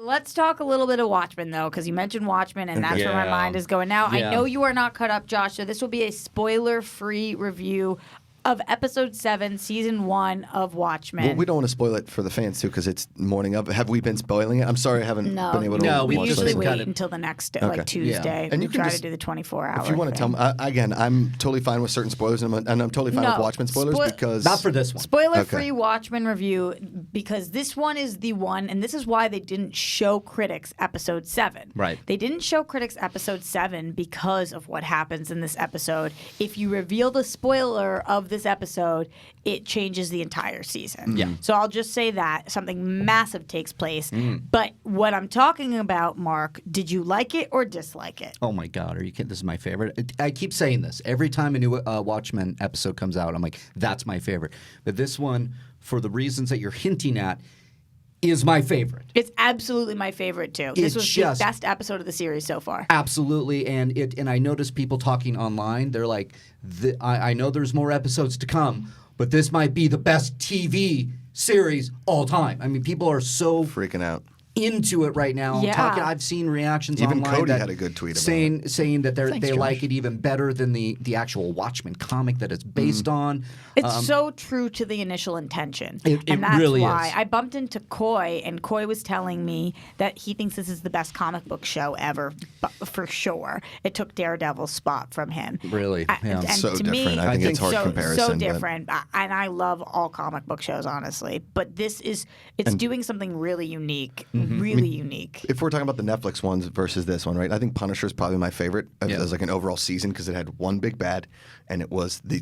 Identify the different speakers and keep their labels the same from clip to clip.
Speaker 1: Let's talk a little bit of Watchmen, though, because you mentioned Watchmen, and that's where my mind is going now. I know you are not caught up, Josh, so this will be a spoiler-free review of Episode 7, Season 1 of Watchmen.
Speaker 2: Well, we don't want to spoil it for the fans, too, because it's morning of. Have we been spoiling it? I'm sorry I haven't been able to watch
Speaker 1: we
Speaker 2: it.
Speaker 1: usually wait until the next day, like Tuesday.
Speaker 2: And
Speaker 1: we
Speaker 2: you can
Speaker 1: try
Speaker 2: just,
Speaker 1: to do the 24-hour
Speaker 2: If you want to tell me, again, I'm totally fine with certain spoilers, and I'm totally fine with Watchmen spoilers because...
Speaker 3: Not for this one.
Speaker 1: Spoiler-free Watchmen review, because this one is the one, and this is why they didn't show critics Episode 7.
Speaker 3: Right.
Speaker 1: They didn't show critics Episode 7 because of what happens in this episode. If you reveal the spoiler of this episode, it changes the entire season.
Speaker 3: Yeah.
Speaker 1: So I'll just say that something massive takes place. But what I'm talking about, Mark, did you like it or dislike it?
Speaker 3: Oh my God, are you kidding? This is my favorite. I keep saying this every time a new Watchmen episode comes out. I'm like, that's my favorite. But this one, for the reasons that you're hinting at, is my favorite.
Speaker 1: It's absolutely my favorite too. This was the best episode of the series so far.
Speaker 3: Absolutely, and I noticed people talking online. They're like, I know there's more episodes to come, but this might be the best TV series all time. I mean, people are so
Speaker 2: freaking out
Speaker 3: into it right now.
Speaker 1: Yeah.
Speaker 3: I've seen reactions
Speaker 2: even
Speaker 3: online.
Speaker 2: Cody had a good tweet about
Speaker 3: it. Saying that they
Speaker 2: Josh.
Speaker 3: like it even better than the actual Watchmen comic that it's based on.
Speaker 1: It's so true to the initial intention.
Speaker 3: And
Speaker 1: that's
Speaker 3: really
Speaker 1: why
Speaker 3: is.
Speaker 1: I bumped into Coy, and Coy was telling me that he thinks this is the best comic book show ever, for sure. It took Daredevil's spot from him.
Speaker 3: Really?
Speaker 1: And
Speaker 2: so
Speaker 1: to
Speaker 2: different.
Speaker 1: Me,
Speaker 2: I think it's hard comparison.
Speaker 1: So different. And I love all comic book shows, honestly. But this is, it's doing something really unique. Really unique.
Speaker 2: If we're talking about the Netflix ones versus this one, right? I think Punisher is probably my favorite as like an overall season because it had one big bad, and it was the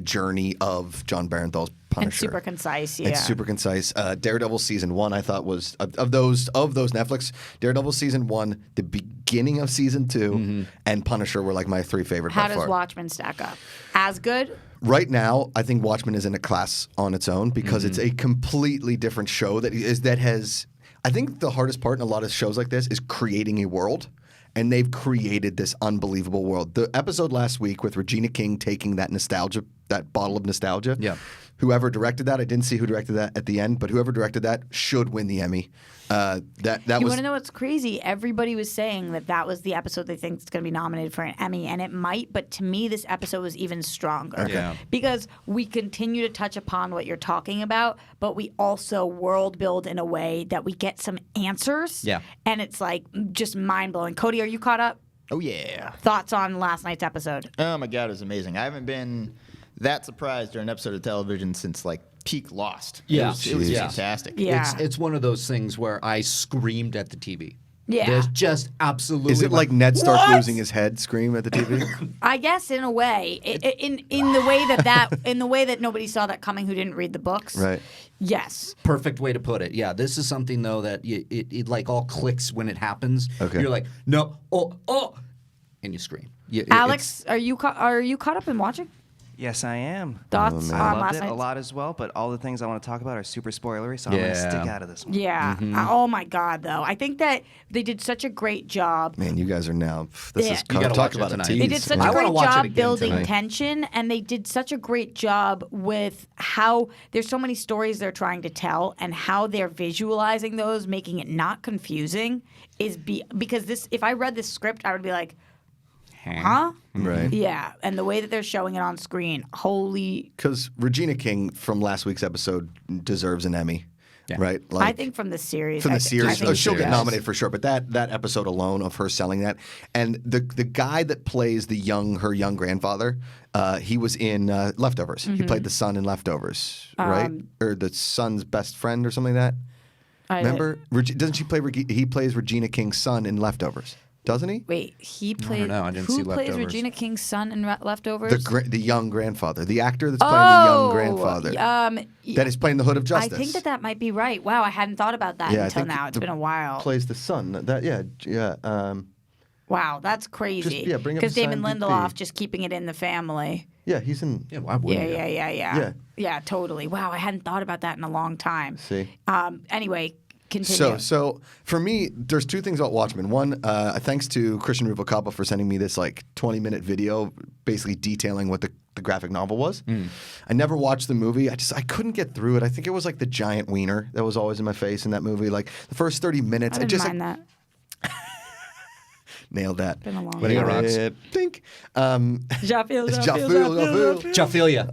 Speaker 2: journey of John Barenthal's Punisher.
Speaker 1: And super concise, yeah.
Speaker 2: It's super concise. Daredevil season 1, I thought was of those Netflix. Daredevil season 1, the beginning of season 2, and Punisher were like my 3 favorite.
Speaker 1: How
Speaker 2: by
Speaker 1: does
Speaker 2: far.
Speaker 1: Watchmen stack up? As good?
Speaker 2: Right now, I think Watchmen is in a class on its own because it's a completely different show that has. I think the hardest part in a lot of shows like this is creating a world, and they've created this unbelievable world. The episode last week with Regina King taking that bottle of nostalgia.
Speaker 3: Yeah.
Speaker 2: Whoever directed that, I didn't see who directed that at the end, but whoever directed that should win the Emmy.
Speaker 1: You want to know what's crazy? Everybody was saying that was the episode they think is going to be nominated for an Emmy, and it might, but to me, this episode was even stronger.
Speaker 3: Okay.
Speaker 1: Because we continue to touch upon what you're talking about, but we also world build in a way that we get some answers.
Speaker 3: Yeah.
Speaker 1: And it's like just mind-blowing. Cody, are you caught up?
Speaker 4: Oh, yeah.
Speaker 1: Thoughts on last night's episode?
Speaker 4: Oh, my God, it was amazing. I haven't been that surprised during an episode of television since, like, peak Lost.
Speaker 3: Yeah.
Speaker 4: It was fantastic.
Speaker 1: Yeah.
Speaker 3: It's one of those things where I screamed at the TV.
Speaker 1: Yeah.
Speaker 3: There's just absolutely.
Speaker 2: Is it like Ned Stark losing his head scream at the TV?
Speaker 1: I guess in a way, in the way in the way that nobody saw that coming who didn't read the books.
Speaker 2: Right.
Speaker 1: Yes.
Speaker 3: Perfect way to put it. Yeah, this is something though that it like all clicks when it happens.
Speaker 2: Okay.
Speaker 3: You're like, no, oh, and you scream.
Speaker 1: Alex, are you caught up in watching?
Speaker 5: Yes, I am.
Speaker 1: Thoughts
Speaker 5: I
Speaker 1: on
Speaker 5: loved
Speaker 1: last
Speaker 5: it
Speaker 1: night?
Speaker 5: a lot as well, but all the things I want to talk about are super spoilery, so I'm going to stick out of this one.
Speaker 1: Yeah. Oh my God, though. I think that they did such a great job.
Speaker 2: Man, you guys are now. This is
Speaker 3: You gotta
Speaker 2: talk
Speaker 3: watch it
Speaker 2: about a
Speaker 3: tonight.
Speaker 2: tease.
Speaker 1: They did such
Speaker 3: I
Speaker 1: a
Speaker 3: wanna
Speaker 1: great
Speaker 3: watch it
Speaker 1: job
Speaker 3: again
Speaker 1: building
Speaker 3: tonight.
Speaker 1: tension, and they did such a great job with how there's so many stories they're trying to tell, and how they're visualizing those, making it not confusing. Because this, if I read this script, I would be like, huh?
Speaker 2: Right.
Speaker 1: Yeah, and the way that they're showing it on screen, holy.
Speaker 2: Because Regina King from last week's episode deserves an Emmy, right? Like,
Speaker 1: I think from the series.
Speaker 2: from the
Speaker 1: I
Speaker 2: series,
Speaker 1: think
Speaker 2: she'll get
Speaker 1: yes.
Speaker 2: nominated for sure. But that episode alone of her selling that, and the guy that plays her young grandfather, he was in Leftovers. He played the son in Leftovers, right? Or the son's best friend or something like that. Remember? Doesn't she play? He plays Regina King's son in Leftovers. Doesn't he?
Speaker 1: Wait, he played.
Speaker 3: know. I didn't
Speaker 1: who
Speaker 3: see
Speaker 1: plays
Speaker 3: Leftovers.
Speaker 1: Regina King's son in Leftovers?
Speaker 2: The young grandfather, the actor that's playing the young grandfather, that is playing the Hood of Justice.
Speaker 1: I think that might be right. Wow, I hadn't thought about that until now. It's been a while.
Speaker 2: Plays the son.
Speaker 1: Wow, that's crazy.
Speaker 2: Just, bring up
Speaker 1: because
Speaker 2: his
Speaker 1: Damon
Speaker 2: IMDb.
Speaker 1: Lindelof just keeping it in the family.
Speaker 2: Yeah, he's in.
Speaker 3: Yeah, why wouldn't you?
Speaker 1: Yeah. Yeah, totally. Wow, I hadn't thought about that in a long time.
Speaker 2: See.
Speaker 1: Anyway, continue.
Speaker 2: So for me, there's two things about Watchmen. One, thanks to Christian Ruvalcaba for sending me this like 20-minute video, basically detailing what the graphic novel was. I never watched the movie. I couldn't get through it. I think it was like the giant wiener that was always in my face in that movie. Like the first 30 minutes,
Speaker 1: I didn't mind that.
Speaker 2: Nailed that.
Speaker 1: Been a long
Speaker 3: Winning
Speaker 1: time.
Speaker 3: rocks.
Speaker 2: Think.
Speaker 1: Jafil.
Speaker 3: Jophilia.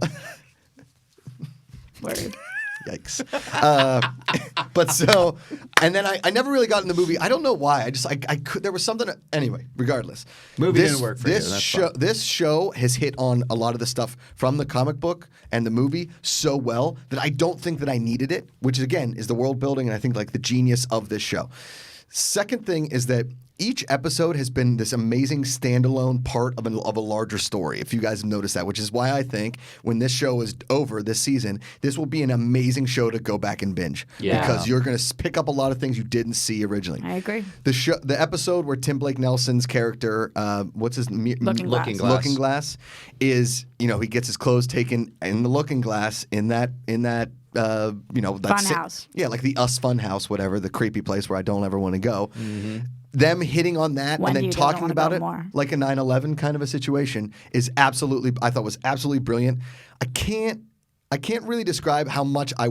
Speaker 1: Word.
Speaker 2: Yikes. But so, and then I never really got in the movie. I don't know why. I could. There was something. Anyway, regardless,
Speaker 3: Movie didn't work for you.
Speaker 2: this
Speaker 3: That's
Speaker 2: show.
Speaker 3: fine.
Speaker 2: This show has hit on a lot of the stuff from the comic book and the movie so well that I don't think that I needed it. Which again is the world building, and I think like the genius of this show. Second thing is that each episode has been this amazing standalone part of a larger story, if you guys have noticed that, which is why I think when this show is over this season, this will be an amazing show to go back and binge.
Speaker 3: Yeah.
Speaker 2: Because you're going to pick up a lot of things you didn't see originally.
Speaker 1: I agree.
Speaker 2: The episode where Tim Blake Nelson's character, what's his
Speaker 1: Looking Glass.
Speaker 2: Looking Glass is, he gets his clothes taken in the Looking Glass in that that
Speaker 1: Funhouse.
Speaker 2: Yeah, like the Us Funhouse, whatever, the creepy place where I don't ever want to go. Them hitting on that
Speaker 1: When
Speaker 2: and then
Speaker 1: you don't
Speaker 2: talking
Speaker 1: wanna
Speaker 2: about
Speaker 1: go
Speaker 2: it
Speaker 1: more.
Speaker 2: like a 9/11 kind of a situation is I thought was absolutely brilliant. I can't really describe how much I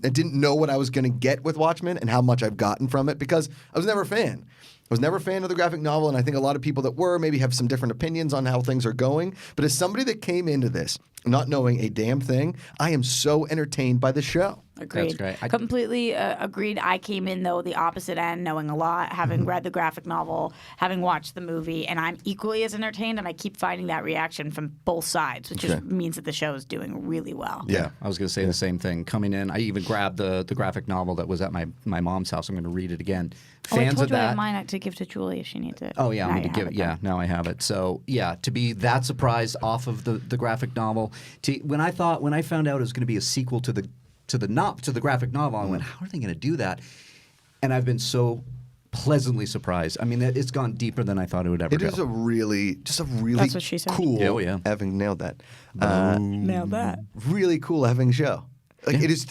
Speaker 2: didn't know what I was going to get with Watchmen and how much I've gotten from it because I was never a fan. I was never a fan of the graphic novel, and I think a lot of people that were maybe have some different opinions on how things are going. But as somebody that came into this not knowing a damn thing, I am so entertained by the show.
Speaker 1: Agreed.
Speaker 3: That's great.
Speaker 1: Completely agreed. I came in, though, the opposite end, knowing a lot, having read the graphic novel, having watched the movie, and I'm equally as entertained, and I keep finding that reaction from both sides, which just means that the show is doing really well.
Speaker 2: Yeah.
Speaker 3: I was going to say the same thing. Coming in, I even grabbed the graphic novel that was at my mom's house. I'm going to read it again.
Speaker 1: I
Speaker 3: Fans
Speaker 1: told
Speaker 3: of
Speaker 1: you I
Speaker 3: that.
Speaker 1: have mine to give to Julie if she needs it.
Speaker 3: Oh yeah, I'm
Speaker 1: Now
Speaker 3: going to
Speaker 1: you
Speaker 3: give
Speaker 1: have
Speaker 3: it. Yeah, now I have it. So yeah, to be that surprised off of the graphic novel, when I found out it was going to be a sequel to the graphic novel, I went, how are they going to do that? And I've been so pleasantly surprised. I mean, it's gone deeper than I thought it would ever
Speaker 2: It
Speaker 3: go.
Speaker 2: is a really
Speaker 1: That's what she said.
Speaker 2: cool.
Speaker 3: Yeah, oh, yeah.
Speaker 2: Having nailed that.
Speaker 1: Nailed that.
Speaker 2: Really cool having show. Like it is.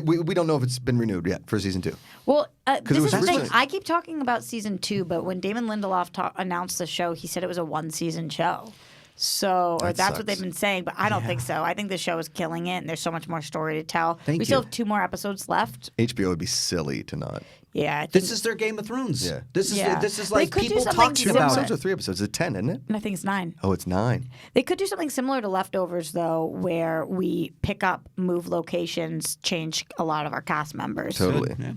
Speaker 2: We don't know if it's been renewed yet for season 2.
Speaker 1: Well,
Speaker 2: it
Speaker 1: this
Speaker 2: was
Speaker 1: is the thing.
Speaker 2: originally-
Speaker 1: I keep talking about season 2, but when Damon Lindelof announced the show, he said it was a one-season show. So, or
Speaker 2: That
Speaker 1: that's
Speaker 2: sucks.
Speaker 1: what they've been saying, but I don't think so. I think the show is killing it, and there's so much more story to tell.
Speaker 3: Thank
Speaker 1: we still
Speaker 3: you.
Speaker 1: have 2 more episodes left.
Speaker 2: HBO would be silly to not.
Speaker 1: Yeah, I think,
Speaker 3: This is their Game of Thrones.
Speaker 2: Yeah.
Speaker 3: This is
Speaker 1: Yeah.
Speaker 3: this is
Speaker 1: They
Speaker 3: like
Speaker 1: could do
Speaker 3: people
Speaker 1: something
Speaker 3: talking
Speaker 2: 2
Speaker 3: about
Speaker 2: episodes
Speaker 3: it.
Speaker 2: or 3 episodes? It's 10, isn't it?
Speaker 1: I think it's 9.
Speaker 2: Oh, it's 9.
Speaker 1: They could do something similar to Leftovers, though, where we pick up, move locations, change a lot of our cast members.
Speaker 2: Totally.
Speaker 3: Yeah.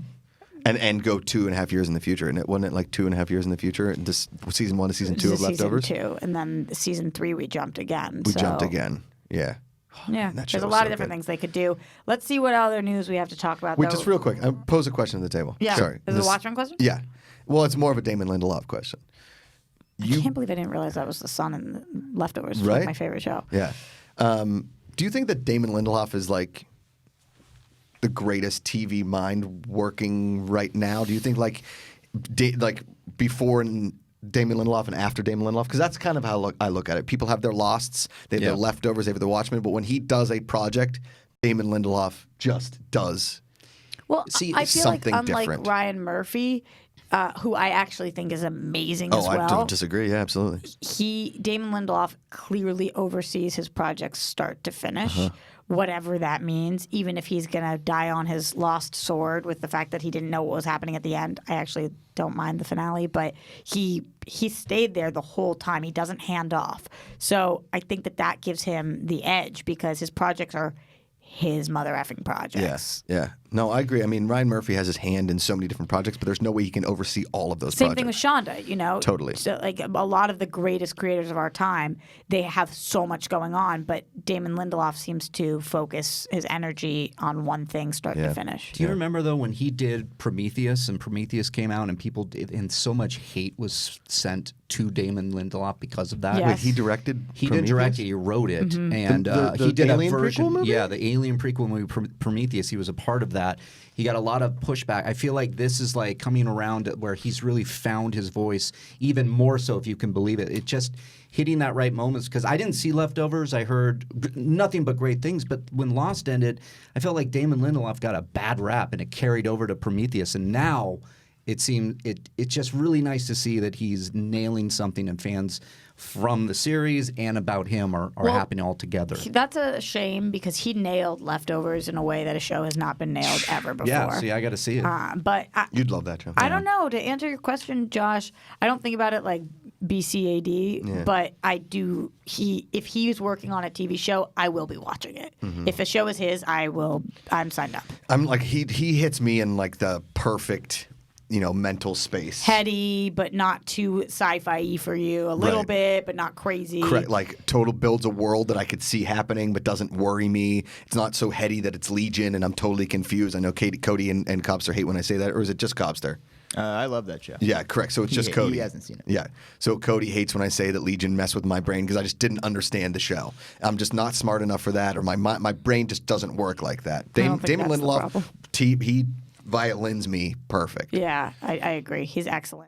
Speaker 2: And go 2.5 years in the future. And wasn't it like 2.5 years in the future? This season 1 to season
Speaker 1: This
Speaker 2: 2
Speaker 1: is
Speaker 2: of Leftovers.
Speaker 1: Season 2, and then season 3 we jumped again.
Speaker 2: We
Speaker 1: so-
Speaker 2: jumped again. Yeah.
Speaker 1: Yeah,
Speaker 2: That show
Speaker 1: there's a
Speaker 2: was
Speaker 1: lot
Speaker 2: so
Speaker 1: of different
Speaker 2: good.
Speaker 1: things they could do. Let's see what other news we have to talk about.
Speaker 2: Wait,
Speaker 1: though.
Speaker 2: just real quick. I pose a question to the table.
Speaker 1: Yeah.
Speaker 2: Sorry.
Speaker 1: Is it a Watchmen question?
Speaker 2: Yeah. Well, it's more of a Damon Lindelof question.
Speaker 1: I can't believe I didn't realize that was the son in Leftovers.
Speaker 2: Right?
Speaker 1: My favorite show.
Speaker 2: Yeah. Do you think that Damon Lindelof is like the greatest TV mind working right now? Do you think like before Damon Lindelof and after Damon Lindelof? Because that's kind of how I look at it. People have their losts, they have their leftovers, they have their Watchmen, but when he does a project, Damon Lindelof just does.
Speaker 1: Well,
Speaker 3: See,
Speaker 1: I feel like
Speaker 2: something
Speaker 1: unlike
Speaker 2: different.
Speaker 1: Ryan Murphy, who I actually think is amazing as
Speaker 2: Oh, I
Speaker 1: well.
Speaker 2: don't disagree. Yeah, absolutely.
Speaker 1: Damon Lindelof clearly oversees his projects start to finish, whatever that means. Even if he's gonna die on his lost sword with the fact that he didn't know what was happening at the end. I actually don't mind the finale, but he stayed there the whole time. He doesn't hand off. So I think that gives him the edge because his projects are his mother effing projects.
Speaker 2: Yes. Yeah. No, I agree. I mean, Ryan Murphy has his hand in so many different projects, but there's no way he can oversee all of those
Speaker 1: Same
Speaker 2: projects.
Speaker 1: thing with Shonda, you know?
Speaker 2: Totally.
Speaker 1: So, like, a lot of the greatest creators of our time, they have so much going on, but Damon Lindelof seems to focus his energy on one thing start to finish.
Speaker 3: Do you remember though when he did Prometheus and Prometheus came out and people did, and so much hate was sent to Damon Lindelof because of that?
Speaker 1: Yes.
Speaker 2: Wait, he directed
Speaker 3: He didn't
Speaker 2: Prometheus?
Speaker 3: direct it; he wrote it, and
Speaker 2: The
Speaker 3: he did
Speaker 2: Alien
Speaker 3: a version.
Speaker 2: prequel movie?
Speaker 3: Yeah, the Alien prequel movie Prometheus. He was a part of that. He got a lot of pushback. I feel like this is like coming around where he's really found his voice even more so, if you can believe it. It just hitting that right moments, because I didn't see Leftovers. I heard nothing but great things. But when Lost ended, I felt like Damon Lindelof got a bad rap, and it carried over to Prometheus. And now it's just really nice to see that he's nailing something, and fans from the series and about him are happening all together.
Speaker 1: That's a shame, because he nailed Leftovers in a way that a show has not been nailed ever before.
Speaker 3: Yeah, see, I got to see it.
Speaker 1: But
Speaker 2: You'd love that show.
Speaker 1: I don't know. To answer your question, Josh, I don't think about it like BCAD, but I do. If he's working on a TV show, I will be watching it. If a show is his, I'm signed up.
Speaker 2: I'm like he hits me in like the perfect, mental space.
Speaker 1: Heady, but not too sci-fi-y for you. A little bit, but not crazy.
Speaker 2: Correct. Like total builds a world that I could see happening, but doesn't worry me. It's not so heady that it's Legion and I'm totally confused. I know Cody and Cobster hate when I say that, or is it just Cobster?
Speaker 4: I love that show.
Speaker 2: Yeah, correct. So it's just Cody.
Speaker 4: He hasn't seen it.
Speaker 2: Yeah. So Cody hates when I say that Legion messed with my brain because I just didn't understand the show. I'm just not smart enough for that, or my brain just doesn't work like that.
Speaker 1: don't think
Speaker 2: Damon
Speaker 1: that's the
Speaker 2: Lindelof,
Speaker 1: problem.
Speaker 2: he violins me perfect.
Speaker 1: Yeah, I agree. He's excellent.